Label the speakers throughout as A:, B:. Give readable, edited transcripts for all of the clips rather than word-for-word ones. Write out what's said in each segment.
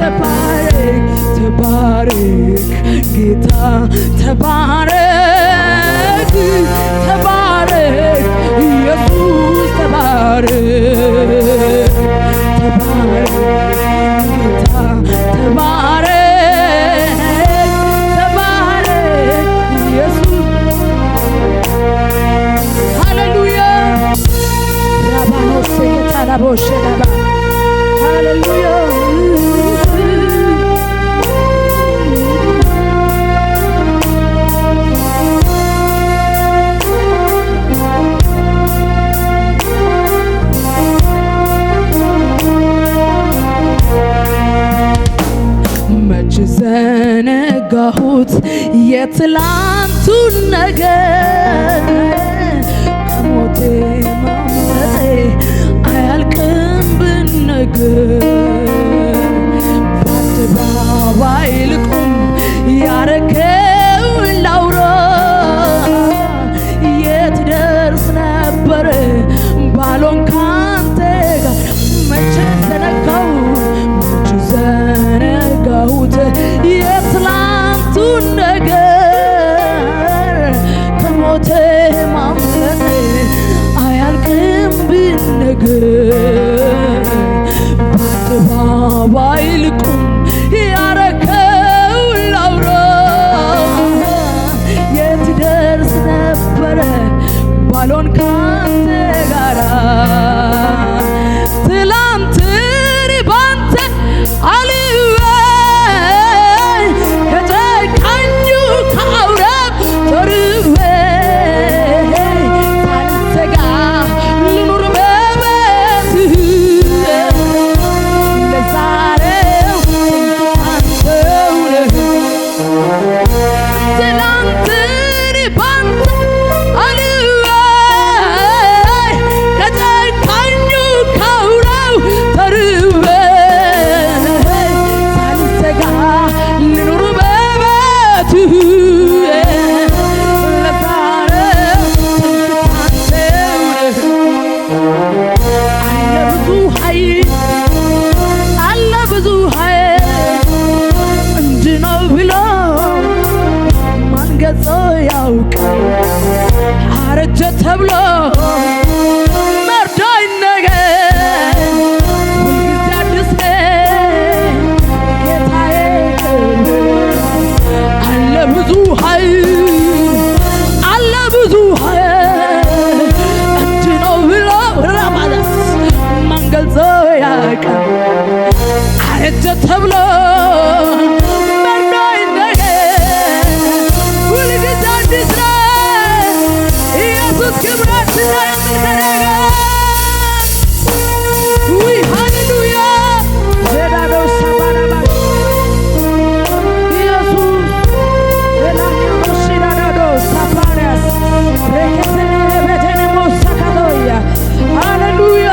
A: ተባረክ ተባረክ ጌታ ተባረክ ተባረክ ኢየሱስ ተባረክ ተባረክ ጌታ ተባረክ ተባረክ ኢየሱስ ሃሌሉያ ራባኖስ የታላቦሽ ዳባ ሃሌሉያ ዘነጋሁት የትላንቱን ነገር ከሞቴ ማምለጤ አያልቅም ብነገር በአደባባይ ልቁም ያረከውን ላውራ የት ደርስ ነበረ ባሎን ካንተ ጋር መቼ ዘነጋሁት የትላንቱን ነገር ከሞቴ ማምለጤ አያልቅም ብነገር በአደባባይ ልቁም ያረከውን ላውራ የት ደርስ ነበረ ባሎን ካንተ ጋራ ትላንትን ባንተ አልበይ ከጨካኙ ከአውሬው ተርቤ ሳልሰጋ ልኑር በቤትህ ለዛሬው አንተው ነህ ትላንትን ባንተ አልበይ ከጨካኙ ከአውሬው ተርቤ ሳልሰጋ ልኑር በቤትህ ለዛሬው አንተው ነህ አለ ብዙ ኃይል እንዲህ ነው ብሎ ማን ገልጾ ያውቃል አረጀ ተብሎ መርዶ ይነገር ሁልጊዜ አዲስ ነህ ጌታዬ አለ ብዙ ኃይል እንዲህ ነው ብሎ ራባላስ ማን ገልጾ ያውቃል አረጀ ተብሎ መርዶ ይነገር ሁልጊዜ አዲስ ነህ ኢየሱስ ክብራችን ላይ ያመልከነገ ውይ ሃሌሉያ ዘዳለው ሰባራባ ኢየሱስ የላኛው ሲዳዳዶ ሳፓሪያስ ረከተነ በተነ ሞሳካዶያ ሃሌሉያ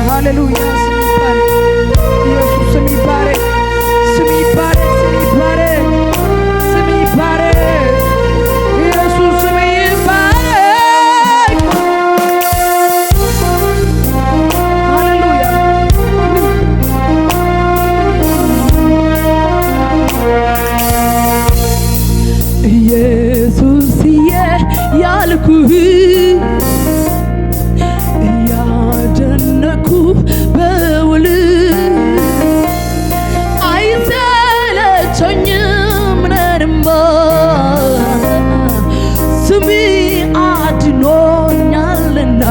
A: ሃሌሉያ ስም ይባረክ ስም ይባረክ ስም ይባረክ ስም ይባረክ ኢየሱስ ስም ይባረክ ሃሌሉያ ኢየሱስዬ ያልኩህ እያደነኩ በውል አይሰለቸኝም ነንማ ስሚ አድኖኛልና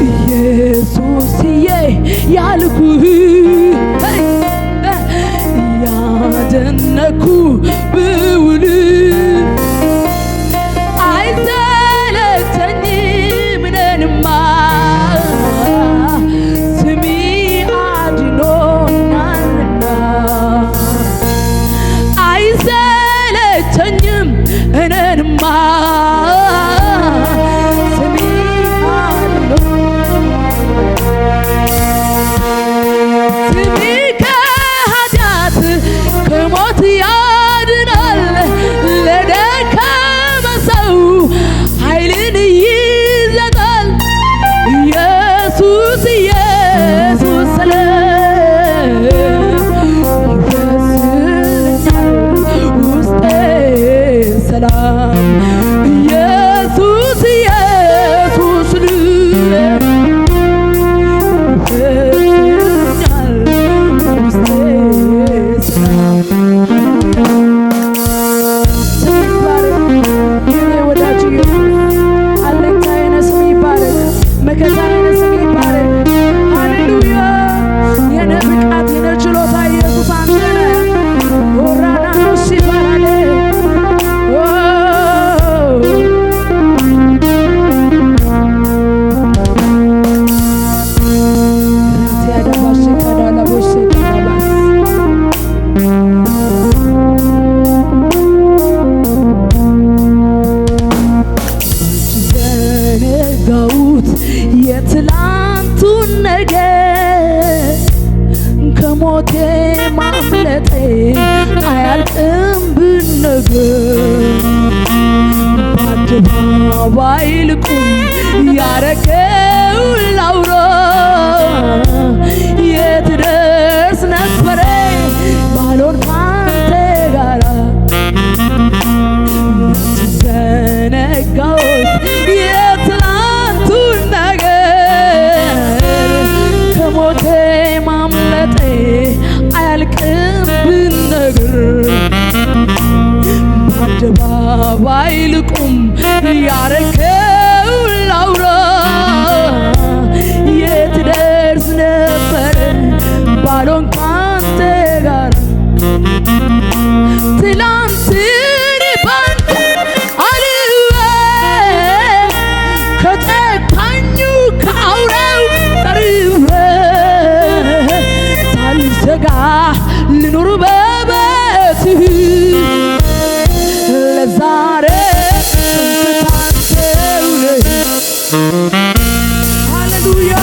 A: ኢየሱስዬ ያልኩህ እያደነኩ ብውል አይሰለቸኝም ነንማ ስሚ አድኖኛልና አይሰለቸኝም እኔንማ ስሚ አድኖ ስሚ ከኃጢአት ከሞት ያድናል ለደከመ ሰው ኃይልን ባይልቁም ያረገውን ላውራ የት ደርስ ነበረ ባልሆን ካንተ ጋራ ዘነጋሁት የትላንቱን ነገር ከሞቴ ማምለጤ አያልቅም ብነግር በአደባባይ ልቁም ያረከውን ላውራ የት ደርስ ነበር ባልሆን ካንተ ጋር ትላንትን ባንተ አልፌ ከጨካኙ ከአውሬው ተርፌ ሳልሰጋ ልኑር በቤትህ ለዛሬ ስንታንተው ነህ ሃሌሉያ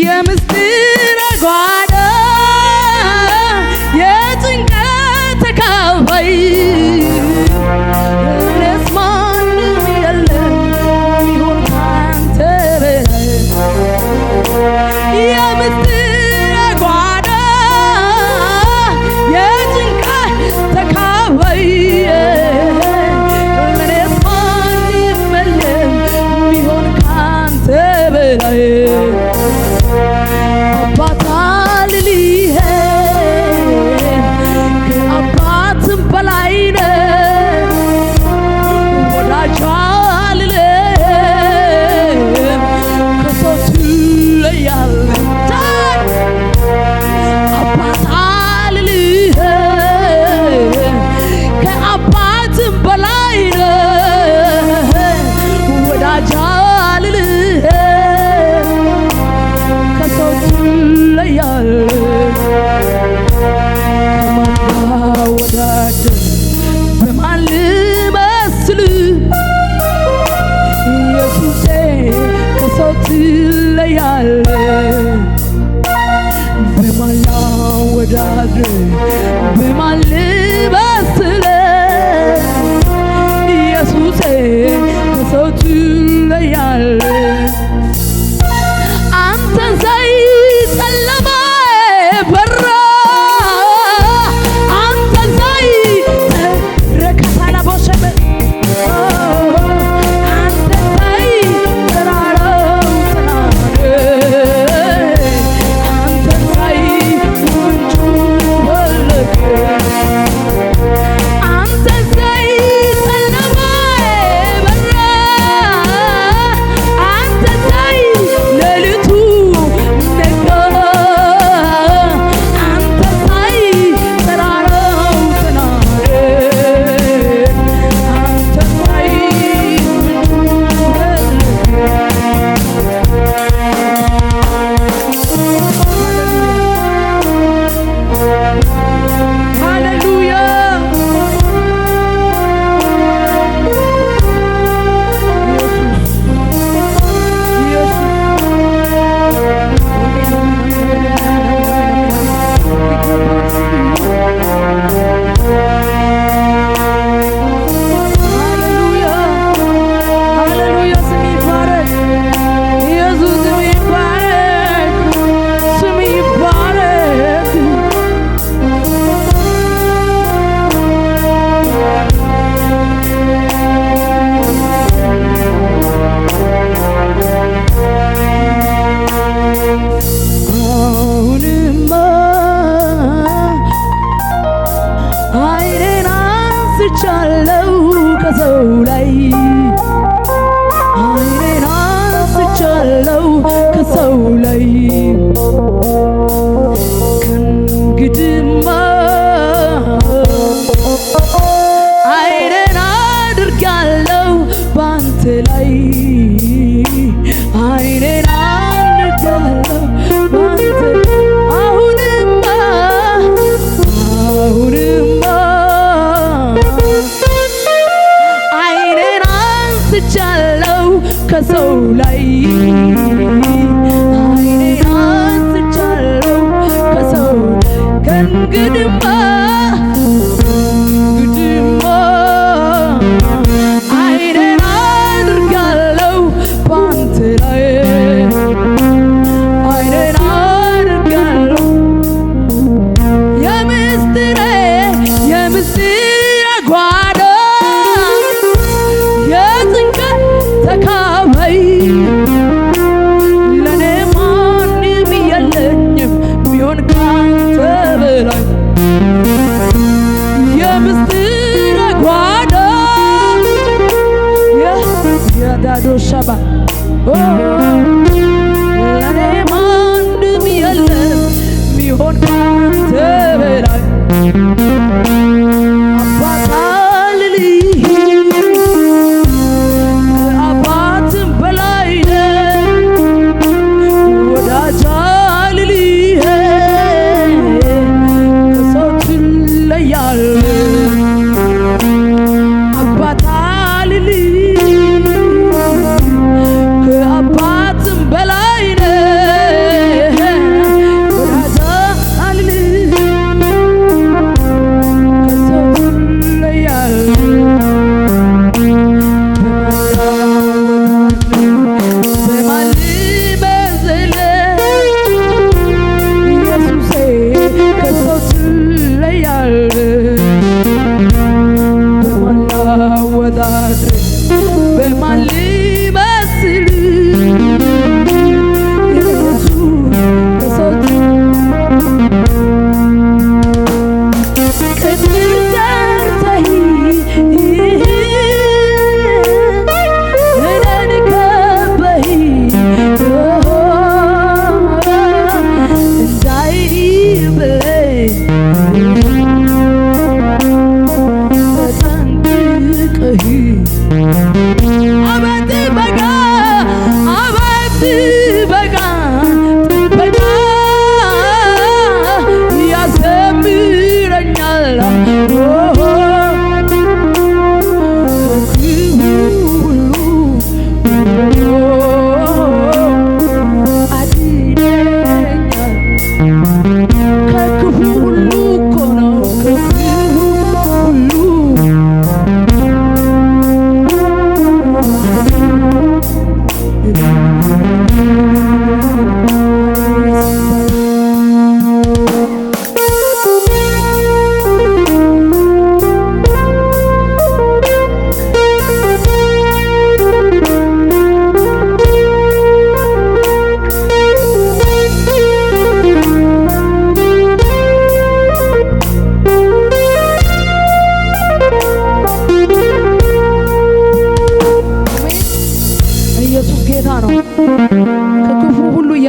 A: የምስጢር ጓዳ የጭንቀት ተካፋይ እኔስ ማንም የለም ሚሆን ካንተ በላይ የምስጢር ጓዳ የጭንቀት ተካፋይ እኔስ ማንም የለም ሚሆን ካንተ በላይ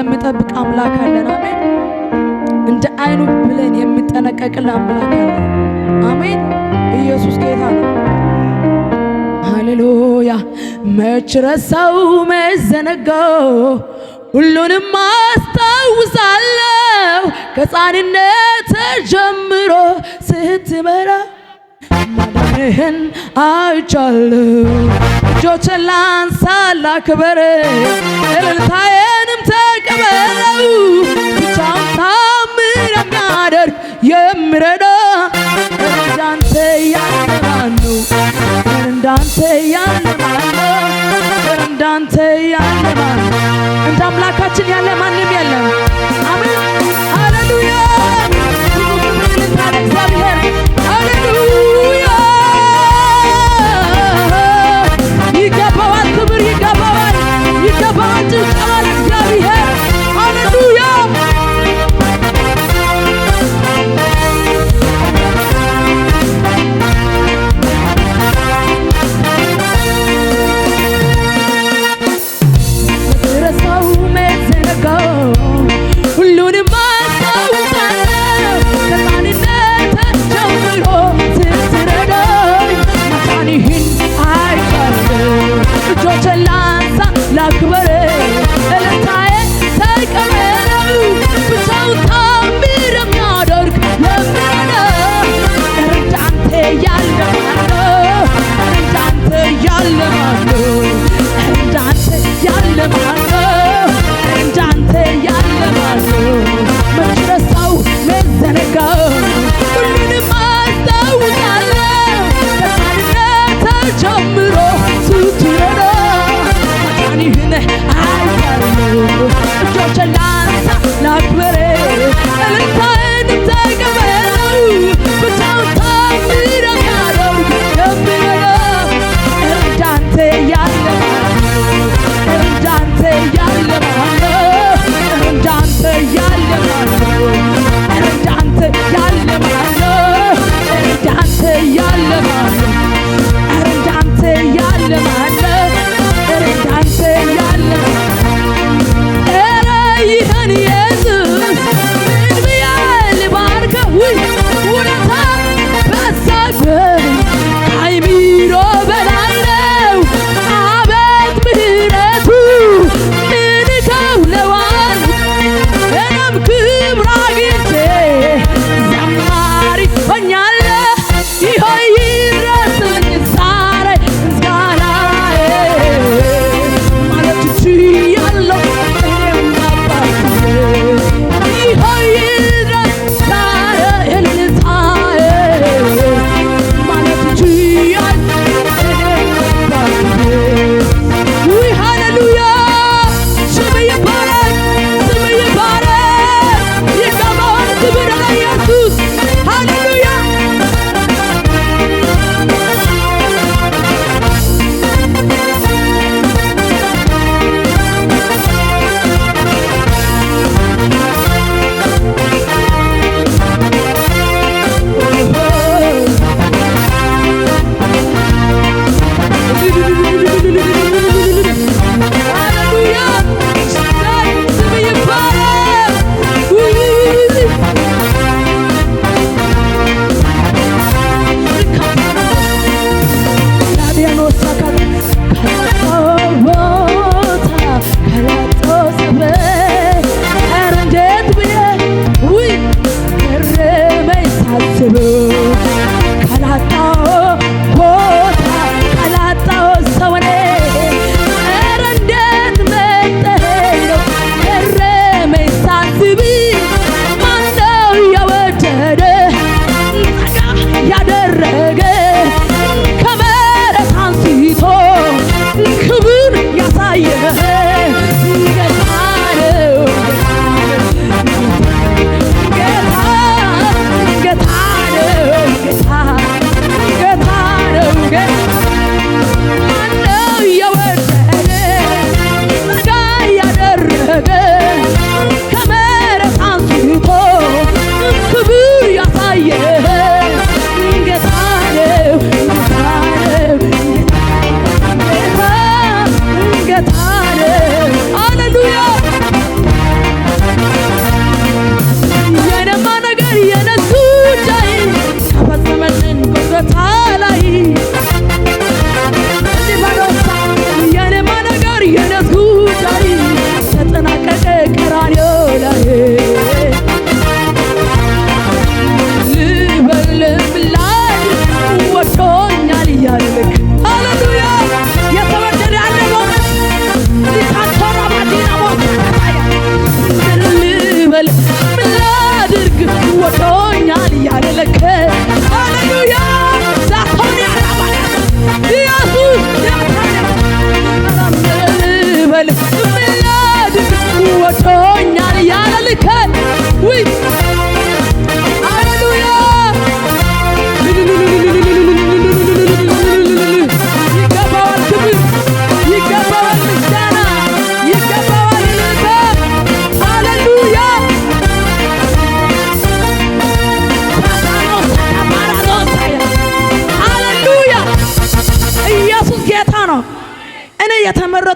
A: የሚጠብቅ አምላክ አለን። አሜን። እንደ አይኑ ብለን የሚጠነቀቅልን አምላክ አለን። አሜን። ኢየሱስ ጌታ ነው። ሃሌሉያ። መች ረሳው መች ዘነጋው ሁሉንም አስታውሳለሁ ከሕፃንነት ጀምሮ ስትመራ ማዳንህን አይቻለሁ። እጆችን ላንሳ ላክበር እልልታዬንም ተቀበለው። ብቻውን ታምር የሚያደርግ የሚረዳ እንዳንተ ያለ ማን ነው? እንዳንተ ያለ ማን ነው? እንዳንተ ያለ ማን ነው? እንደ አምላካችን ያለ ማንም የለም። አሜን ሃሌሉያ። እግዚአብሔር ሃሌሉያ ይገባዋል፣ ክብር ይገባዋል፣ ይገባዋል ጭብጨባ ለእግዚአብሔር ሃሌሉያ። ረሳው መች ዘነጋው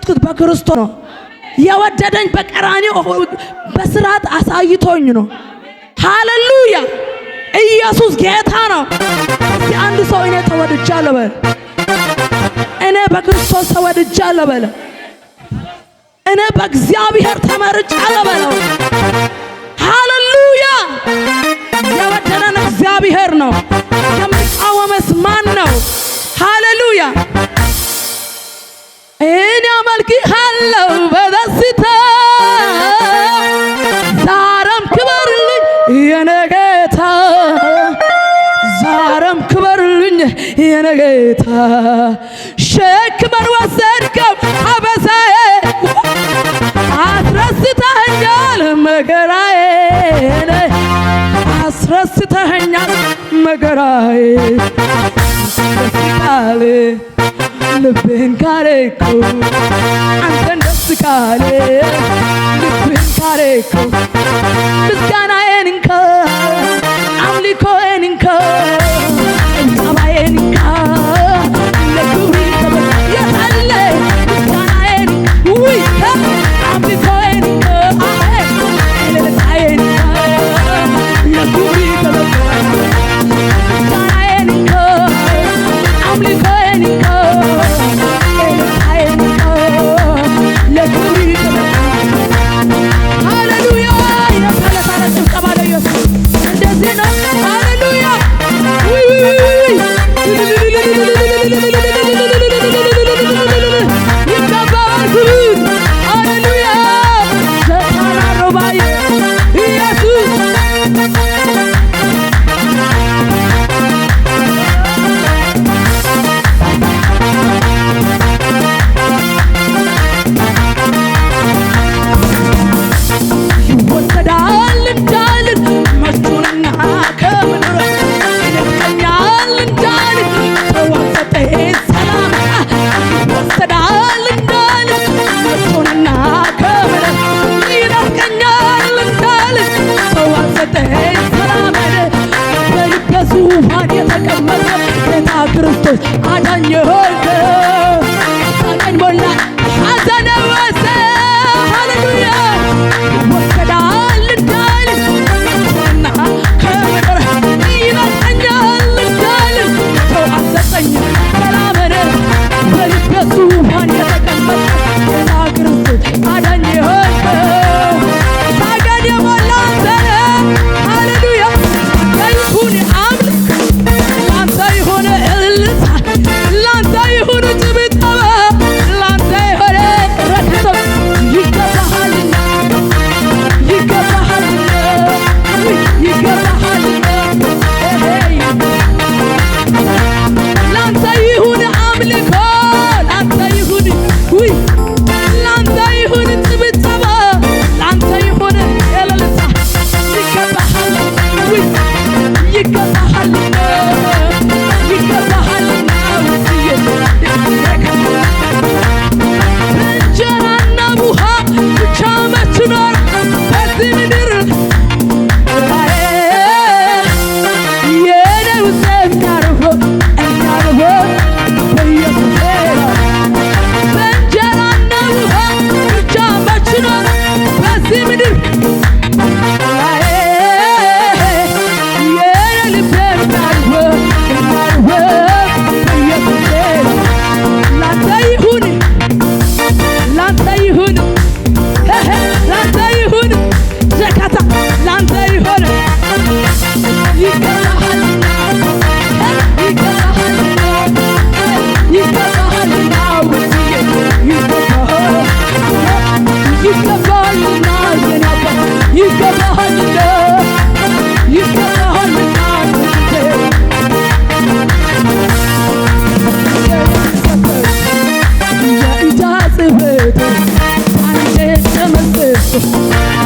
A: የተመረጥኩት በክርስቶስ ነው። የወደደኝ በቀራንዮ በስርዓት አሳይቶኝ ነው። ሃሌሉያ! ኢየሱስ ጌታ ነው። እስቲ አንድ ሰው እኔ ተወድጃለሁ በል። እኔ በክርስቶስ ተወድጃለሁ በል። እኔ በእግዚአብሔር ተመርጫለሁ በለው። ሃሌሉያ! የወደደን እግዚአብሔር ነው። የሚቃወመስ ማን ነው? ሃሌሉያ! እኔ አመልክሃለሁ በደስታ ዛሬም ክበርልኝ የኔ ጌታ፣ ዛሬም ክበርልኝ የኔ ጌታ። ሸክሜን ወሰድከው አበሳዬ አስረስተኸኛል መከራዬን፣ አስረስተኸኛል መከራዬን። ደስ ካለ ልብህን ካረከው አንተን ደስ ካለ ልብህን ካረከው ምስጋናዬን እንካ አምልኮዬን እንካ ጸባዬን እንካ ለክብሪ የታለ ምስጋናዬን ውይ አምልኮዬን እንካ እልልታዬን እንካ ለክብሪ ምስጋናዬን እንካ አምልኮዬን እንካ ክርስቶስ አዳኝ ሆንክ ሳቀኝ ሞላ ሐዘን ወሰ ሃሌሉያ ወሰዳል እንዳል እና ከምድር ይበቃኛል እንዳል ሰው አሰጠኝ ሰላምን በልቤ ዙፋን የተቀመጠ ጌታ ክርስቶስ አዳኝ ሆንክ ሳቀኝ ሞላ አንተ ሃሌሉያ ይሁን አምልክ ላንተ ይሁን ላንተ ይሁን ጭብጨባ ላንተ ይሁን ረክሰብ ይገባሃልና ይገባሃልና ይገባሃልና ላንተ ይሁን አምልኮ ላንተ ይሁን ውይ ላንተ ይሁን ጭብጨባ ላንተ ይሁን እልልታ ይገባሃልና ውይ ይገባሃልና ይገባሃልና እንጀራና ውሃ ብቻ መች ኖር በዚህ ምድር የነው የሚያርፈው በኢየሱስ በእንጀራና ውሃ ብቻ መች ኖር በዚህ ምድር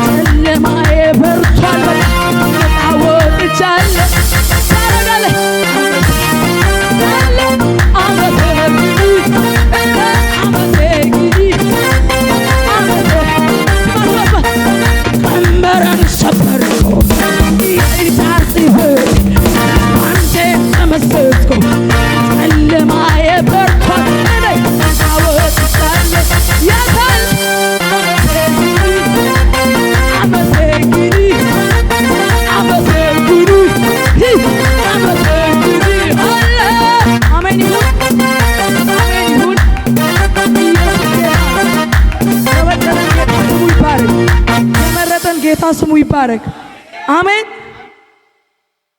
A: ጨለማዬ በርቷል ወጥቻለሁ ቀንበረን ሰበርኩ የኢዳር ጽሕፈት አንተ ተመሰጥኩ ጨለማዬ በርቷል ወጥቻለሁ ጌታ ስሙ ይባረክ። አሜን።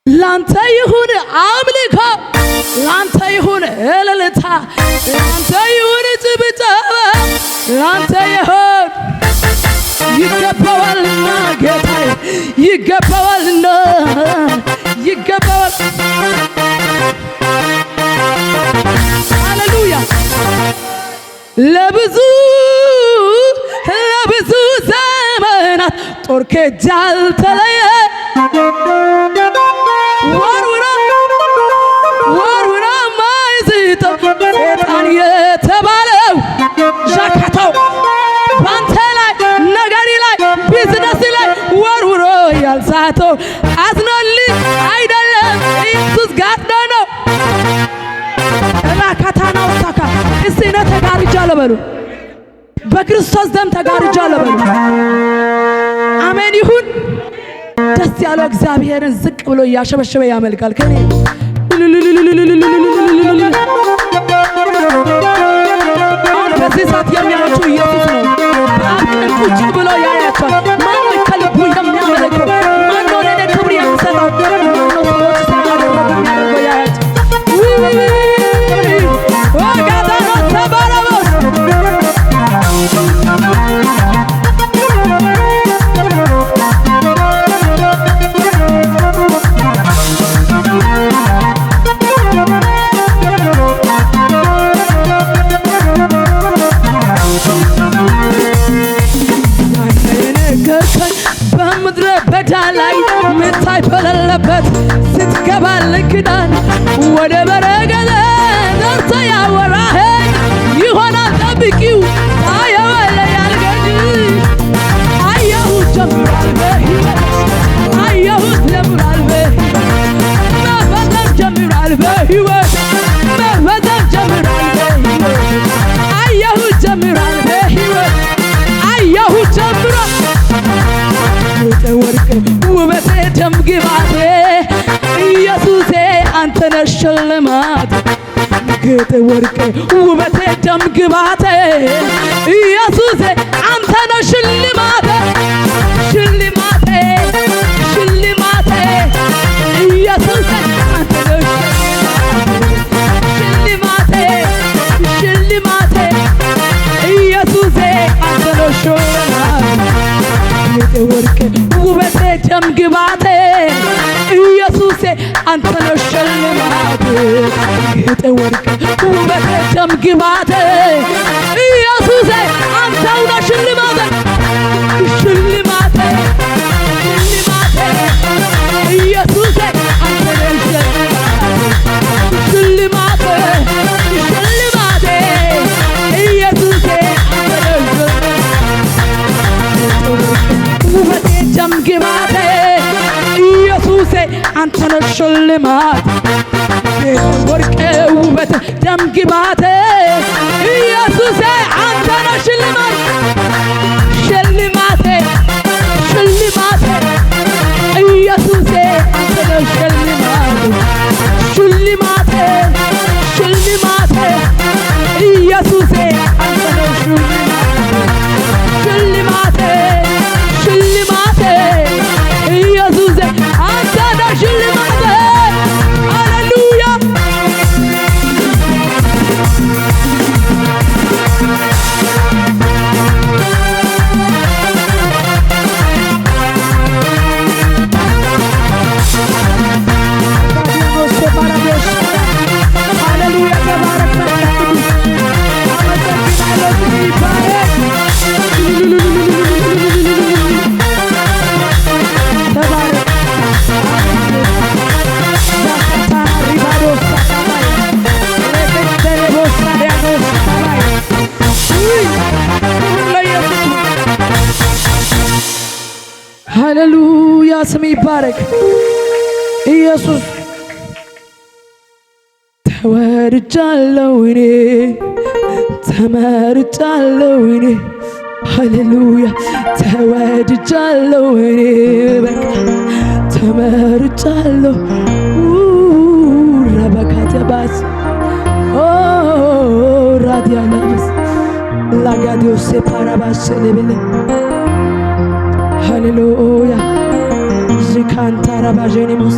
A: ላንተ ይሁን አምልኮ፣ ላንተ ይሁን እልልታ፣ ላንተ ይሁን ጭብጨባ፣ ላንተ ይሁን ይገባዋልና ጌታዬ ይገባዋልና ይገባዋል። ሃሌሉያ። ለብዙ ዘመናት ጦር ከእጅ ያልተለየ ወርውራ ማይዝተው ሰይጣን የተባለው ሻካታው ባንተ ላይ ነገሪ ላይ ቢዝነስ ላይ ወርውሮ ያልሳተው አዝኖልህ አይደለም ኢየሱስ ጋር ነው። ላካታናው ታካ እስቲ ነው ተጋርጃለሁ በሉ። በክርስቶስ ደም ተጋርጃለሁ በሉ። አሜን ይሁን። ደስ ያለው እግዚአብሔርን ዝቅ ብሎ እያሸበሸበ ያመልካል። ከኔ አሁን በዚህ ሰዓት የሚያያችሁ ኢየሱስ ነው። በአብ ቀኝ ቁጭ ብሎ ያያቸዋል። ማነው ከልቡ የሚያመልከው? ማነው ለእኔ ክብር የሚሰጠው? ማነው ሰዎች ስላደረጉ የሚያደርገው? ያያቸው ወጋታኖ ተባረቦስ በምድረ በዳ ላይ ምታይ በሌለበት ስትገባ ልክዳን ወደ በረገለ ደርሰ ያወራኸኝ ይሆናል ጠብቂው አየወለ ያልገድ አየሁት ጀምሯል በሕይወት አየሁት ጀምሯል በሕይወት መፈጸም ጀምሯል በሕይወት መፈጸም ጀምሯል በሕይወት አየሁት ጀምሯል በሕይወት አየሁት ጀምሯል። ወርቅ ውበቴ ደም ግባቴ ኢየሱሴ አንተ ነህ ሽልማቴ ጌጤ ወርቅ ውበቴ ደም ግባቴ ኢየሱሴ አንተ ነህ ሽልማቴ ሽልማቴ ሽልማቴ ኢየሱሴ አንተ ነህ ሽልማቴ ሽልማቴ ኢየሱሴ አንተ ነህ ሽልማቴ ጌጤ ወርቅ ውበቴ ደም ግባቴ ኢየሱሴ አንተ ነህ ሽልማቴ ጌጤ ወርቅ ውበቴ ደም ግባቴ ኢየሱሴ አንተው ነህ ሽልማቴ ሽልማቴ ሽልማቴ ኢየሱሴ አንተ ነህ ሽልማቴ ሽልማቴ ኢየሱሴ አንተ ነህ ውበቴ ደም ግባቴ ኢየሱሴ አንተ ነህ ሽልማቴ ወርቅ ውበቴ ደም ግባቴ ኢየሱሴ አንተ ነህ ሽልማቴ ሽልማቴ ሽልማቴ ኢየሱሴ አንተ ነህ ሽልማቴ ሽልማቴ ሽልማቴ ኢየሱሴ አንተ ነህ ሽልማቴ ሽልማቴ ኢየሱሴ አንተ ነህ ሽልማቴ። ሃሌሉያ ሃሌሉያ ተባረክ ሃሌሉያ ስም ይባረክ። ኢየሱስ ተወድጃለሁ እኔ ተመርጫለሁ እኔ ሃሌሉያ ተወድጃለሁ እኔ በቃ ተመርጫለሁ ረበካተባስ ራዲያላስ ላጋዲዮስ ፓራባስ ለበለ ሃሌሉያ ዚካንታራ ባጀኒሞስ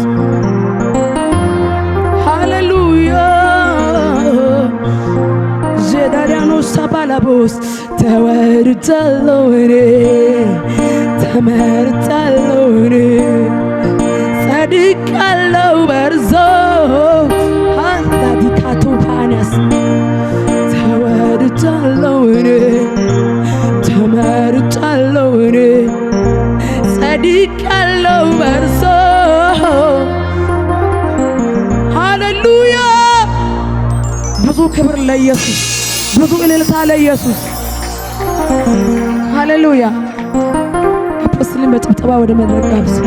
A: ሃሌሉያ ዜዳዳኖስ ሳባላቦስ ተወድጃለሁ እኔ ተመርጫለሁ እኔ ጸድቄአለሁ በእርሱ ሃላዲካቱ ፓንያስ ተወድጃለሁ እኔ ተመርጫለሁ እኔ ጸድቄአለሁ በእርሱ ሃሌሉያ ብዙ ክብር ለኢየሱስ ብዙ እልልታ ለኢየሱስ ሃሌሉያ አፖስትልን በጭብጨባ ወደ መድረክ ጋብዙ